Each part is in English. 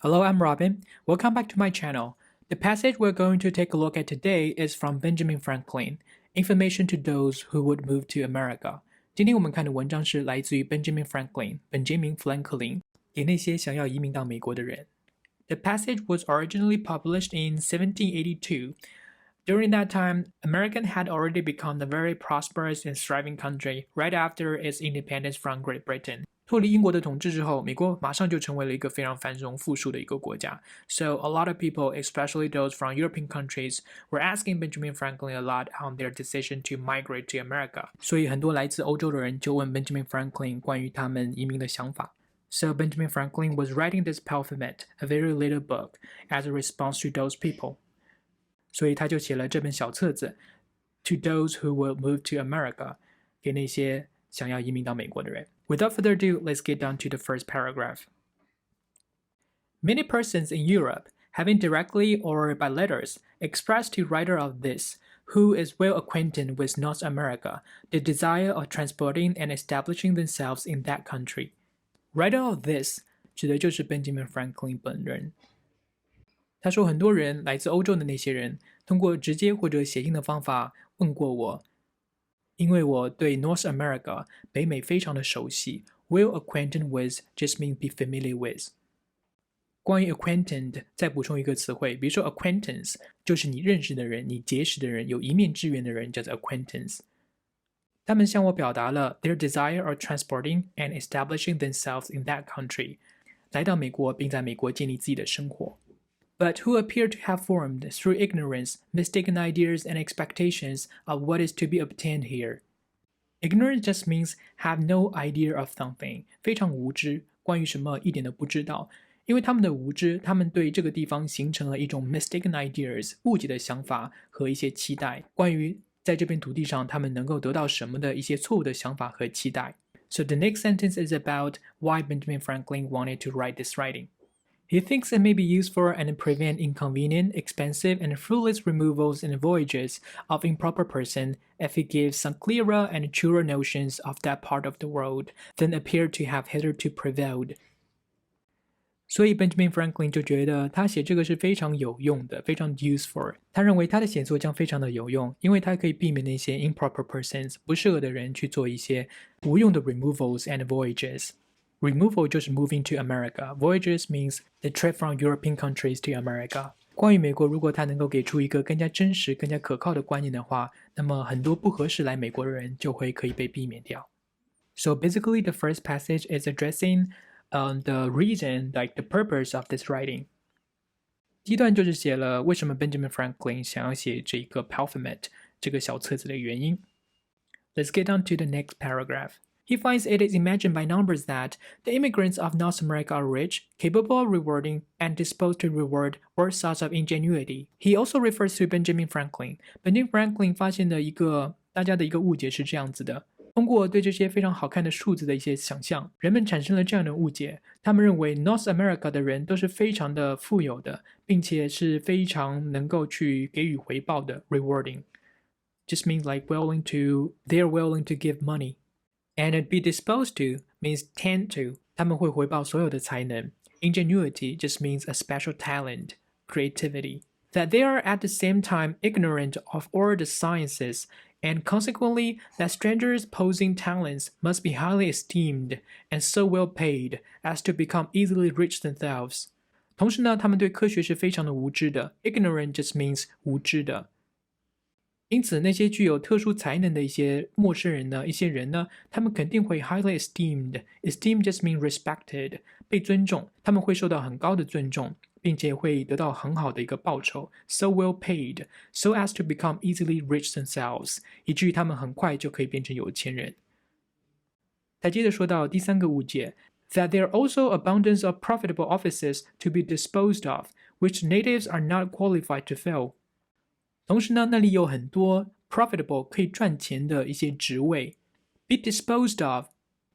Hello, I'm Robin. Welcome back to my channel. The passage we're going to take a look at today is from Benjamin Franklin, Information to Those Who Would Move to America. 今天我们看的文章是来自于 Benjamin Franklin, 本杰明·富兰克林，给那些想要移民到美国的人。The passage was originally published in 1782. During that time, America had already become a very prosperous and thriving country right after its independence from Great Britain. 脱离英国的统治之后，美国马上就成为了一个非常繁荣富庶的一个国家。So a lot of people, especially those from European countries, were asking Benjamin Franklin a lot on their decision to migrate to America. 所以很多来自欧洲的人就问 Benjamin Franklin 关于他们移民的想法。So Benjamin Franklin was writing this pamphlet, a very little book, as a response to those people. 所以他就写了这本小册子 To those who will move to America 给那些想要移民到美国的人。Without further ado, let's get down to the first paragraph. Many persons in Europe, having directly or by letters expressed to writer of this, who is well acquainted with North America, the desire of transporting and establishing themselves in that country. Writer of this 指的就是 Benjamin Franklin 本人。他说，很多人来自欧洲的那些人，通过直接或者写信的方法问过我，因为我对 North America 北美非常的熟悉。Well acquainted with just means be familiar with。关于 acquainted 再补充一个词汇，比如说 acquaintance 就是你认识的人，你结识的人，有一面之缘的人叫做 acquaintance。他们向我表达了 their desire of transporting and establishing themselves in that country， 来到美国并在美国建立自己的生活。But who appear to have formed, through ignorance, mistaken ideas and expectations of what is to be obtained here. Ignorance just means have no idea of something， 非常无知，关于什么一点都不知道。因为他们的无知，他们对这个地方形成了一种 mistaken ideas， 误解的想法和一些期待，关于在这片土地上他们能够得到什么的一些错误的想法和期待。So the next sentence is about why Benjamin Franklin wanted to write this writing.He thinks it may be useful and prevent inconvenient, expensive, and fruitless removals and voyages of improper person if he gives some clearer and truer notions of that part of the world than appear to have hitherto prevailed. 所以 Benjamin Franklin 就觉得他写这个是非常有用的，非常 useful。他认为他的写作将非常的有用，因为他可以避免那些 improper persons 不适合的人去做一些无用的 removals and voyages。Removal 就是 moving to America. Voyages means the trip from European countries to America. 关于美国，如果他能够给出一个更加真实、更加可靠的观念的话，那么很多不合适来美国的人就会可以被避免掉。So basically, the first passage is addressing the reason, like the purpose of this writing. 第一段就是写了为什么 Benjamin Franklin 想要写这个 pamphlet 这个小册子的原因。Let's get on to the next paragraph.He finds it is imagined by numbers that the immigrants of North America are rich, capable of rewarding, and disposed to reward all sorts of ingenuity. He also refers to Benjamin Franklin. Benjamin Franklin 发现的大家的一个误解是这样子的：通过对这些非常好看的数字的一些想象，人们产生了这样的误解。他们认为 North America 的人都是非常的富有的，并且是非常能够去给予回报的 rewarding. Just means like they're willing to give money.And be disposed to means tend to. 他们会回报所有的才能。Ingenuity just means a special talent, creativity. That they are at the same time ignorant of all the sciences, and consequently that strangers possessing talents must be highly esteemed and so well paid as to become easily rich themselves. 同时呢，他们对科学是非常的无知的。Ignorant just means 无知的。因此，那些具有特殊才能的一些陌生人呢，一些人呢，他们肯定会 highly esteemed。Esteem just mean respected， 被尊重，他们会受到很高的尊重，并且会得到很好的一个报酬。So well paid, so as to become easily rich themselves， 以至于他们很快就可以变成有钱人。他接着说到第三个误解 ，that there are also abundance of profitable offices to be disposed of, which natives are not qualified to fill。同时呢，那里有很多 profitable 可以赚钱的一些职位。Be disposed of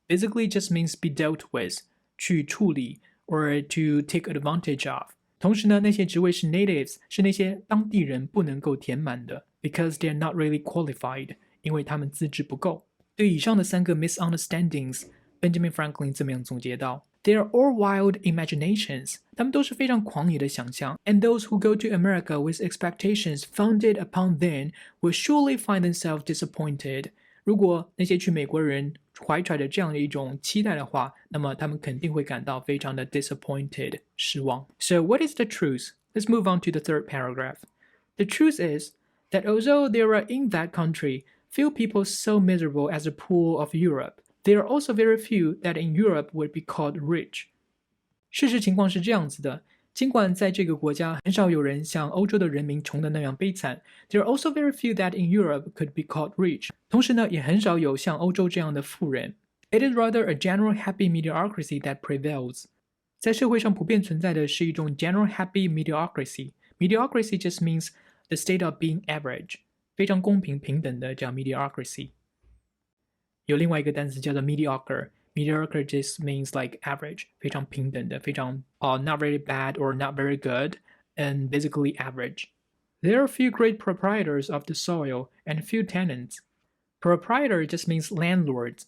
basically just means be dealt with， 去处理 or to take advantage of。同时呢，那些职位是 natives， 是那些当地人不能够填满的 because they are not really qualified， 因为他们资质不够。对以上的三个 misunderstandings，Benjamin Franklin 这么样总结到 They are all wild imaginations. 他们都是非常狂野的想象。And those who go to America with expectations founded upon them will surely find themselves disappointed. 如果那些去美国人怀揣着这样的一种期待的话，那么他们肯定会感到非常的 disappointed 失望。So what is the truth? Let's move on to the third paragraph. The truth is that although there are in that country few people so miserable as the poor of Europe, there are also very few that in Europe would be called rich. 事实情况是这样子的，尽管在这个国家很少有人像欧洲的人民穷的那样悲惨， there are also very few that in Europe could be called rich. 同时呢，也很少有像欧洲这样的富人。It is rather a general happy mediocrity that prevails. 在社会上普遍存在的是一种 general happy mediocrity. Mediocrity just means the state of being average. 非常公平平等的叫 mediocrity. 有另外一个单词叫做 mediocre。Mediocre just means like average, 非常平等的，非常not very bad or not very good, and basically average. There are few great proprietors of the soil and few tenants. Proprietor just means landlords,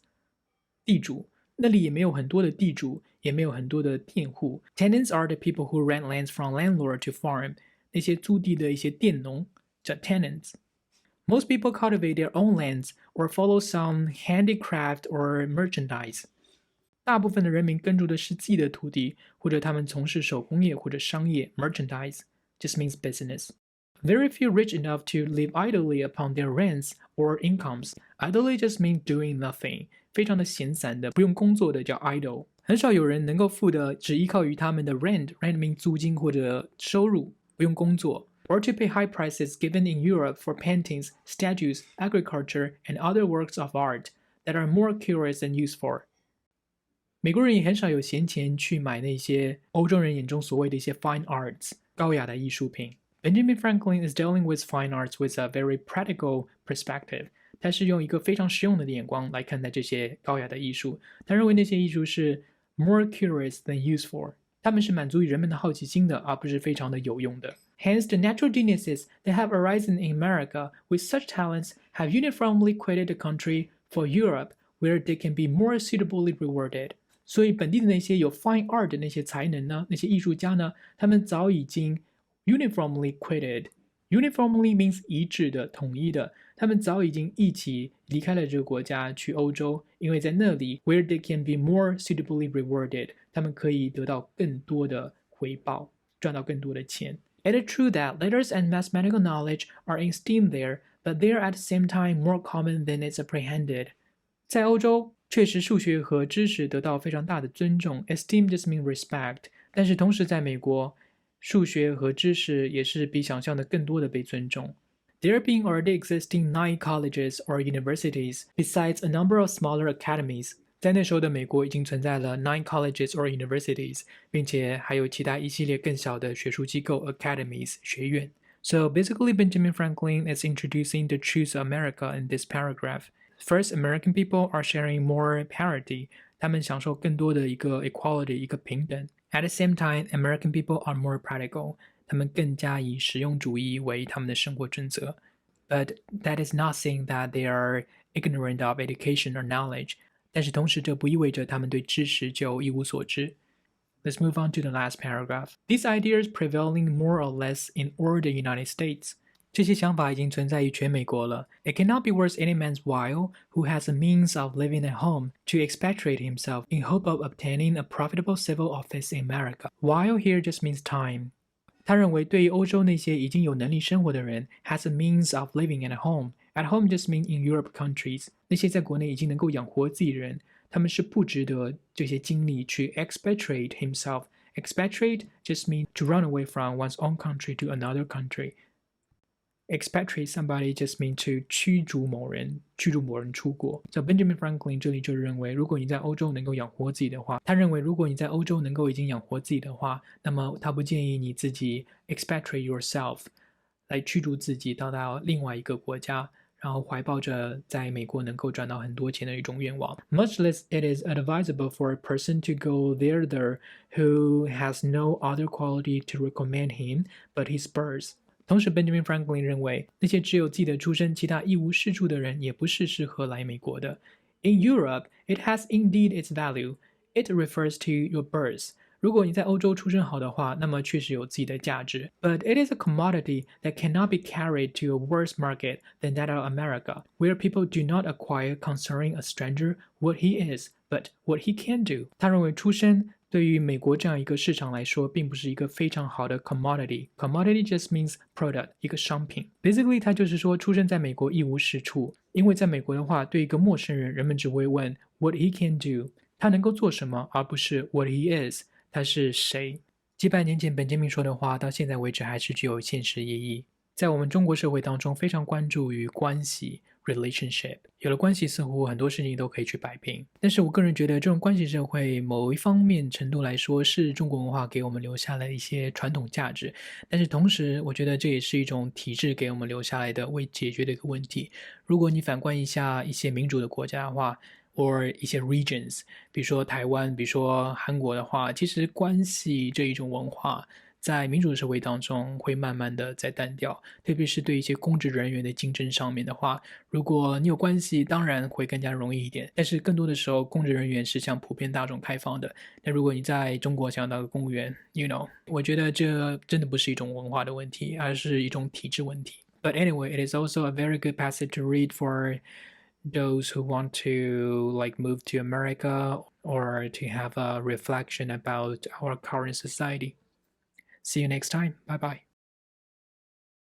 地主。那里也没有很多的地主，也没有很多的佃户。Tenants are the people who rent lands from landlord to farm. 那些租地的一些佃农叫 tenants.Most people cultivate their own lands or follow some handicraft or merchandise. 大部分的人民耕种的是自己的土地，或者他们从事手工业或者商业 merchandise just means business. Very few rich enough to live idly upon their rents or incomes. Idly just means doing nothing. 非常的闲散的，不用工作的叫 idle. 很少有人能够富的只依靠于他们的 rent means 租金或者收入，不用工作。Or to pay high prices given in Europe for paintings, statues, agriculture, and other works of art that are more curious than useful. 美国人也很少有闲钱去买那些欧洲人眼中所谓的一些 fine arts 高雅的艺术品。Benjamin Franklin is dealing with fine arts with a very practical perspective. 他是用一个非常实用的眼光来看待这些高雅的艺术。他认为那些艺术是 more curious than useful. 他们是满足于人们的好奇心的，而不是非常的有用的。Hence, the natural geniuses that have arisen in America with such talents have uniformly quitted the country for Europe, where they can be more suitably rewarded. 所以本地的那些有 fine art 的那些才能呢，那些艺术家呢，他们早已经 uniformly quitted. Uniformly means 一致的、统一的。他们早已经一起离开了这个国家，去欧洲，因为在那里 where they can be more suitably rewarded, 他们可以得到更多的回报，赚到更多的钱。It is true that letters and mathematical knowledge are esteemed there, but they are at the same time more common than is apprehended. 在欧洲，确实数学和知识得到非常大的尊重 ，esteem just means respect。但是同时在美国，数学和知识也是比想象的更多的被尊重。There being already existing 9 colleges or universities, besides a number of smaller academies. 在那时候的美国已经存在了 9 colleges or universities, 并且还有其他一系列更小的学术机构 academies 学院。So basically Benjamin Franklin is introducing the truth of America in this paragraph. First, American people are sharing more parity. 他们享受更多的一个 equality, 一个平等。At the same time, American people are more practical. 他们更加以实用主义为他们的生活准则。But that is not saying that they are ignorant of education or knowledge. 但是同时这不意味着他们对知识就一无所知。Let's move on to the last paragraph. These ideas prevailing more or less in all the United States. 这些想法已经存在于全美国了。It cannot be worth any man's while who has the means of living at home to expatriate himself in hope of obtaining a profitable civil office in America. While here just means time. 他认为对于欧洲那些已经有能力生活的人 has a means of living at home. At home just means in Europe countries. 那些在国内已经能够养活自己的人，他们是不值得这些精力去 expatriate himself. Expatriate just means to run away from one's own country to another country. Expatriate somebody just means to 驱逐某人出国。So Benjamin Franklin 这里就认为，如果你在欧洲能够养活自己的话，他认为如果你在欧洲能够已经养活自己的话，那么他不建议你自己 expatriate yourself 来驱逐自己到另外一个国家，然后怀抱着在美国能够赚到很多钱的一种愿望。Much less it is advisable for a person to go there who has no other quality to recommend him but his spurs. 同时 Benjamin Franklin 认为，那些只有自己的出身，其他一无是处的人也不是适合来美国的。In Europe, it has indeed its value. It refers to your birth. 如果你在欧洲出身好的话，那么确实有自己的价值。But it is a commodity that cannot be carried to a worse market than that of America, where people do not acquire concerning a stranger what he is, but what he can do. 他认为出身对于美国这样一个市场来说，并不是一个非常好的 commodity. Commodity just means product, 一个商品。Basically, 它就是说出生在美国一无是处，因为在美国的话，对一个陌生人，人们只会问 what he can do， 他能够做什么，而不是 what he is， 他是谁。几百年前本杰明说的话，到现在为止还是具有现实意义。在我们中国社会当中，非常关注于关系 relationship， 有了关系，似乎很多事情都可以去摆平。但是我个人觉得，这种关系社会某一方面程度来说，是中国文化给我们留下来的一些传统价值。但是同时，我觉得这也是一种体制给我们留下来的未解决的一个问题。如果你反观一下一些民主的国家的话，或一些 regions， 比如说台湾，比如说韩国的话，其实关系这一种文化在民主社会当中会慢慢的在淡掉，特别是对一些公职人员的竞争上面的话，如果你有关系，当然会更加容易一点。但是更多的时候，公职人员是向普遍大众开放的。那如果你在中国想当个公务员 我觉得这真的不是一种文化的问题，而是一种体制问题。But anyway, it is also a very good passage to read for those who want to move to America or to have a reflection about our current society. See you next time. Bye bye.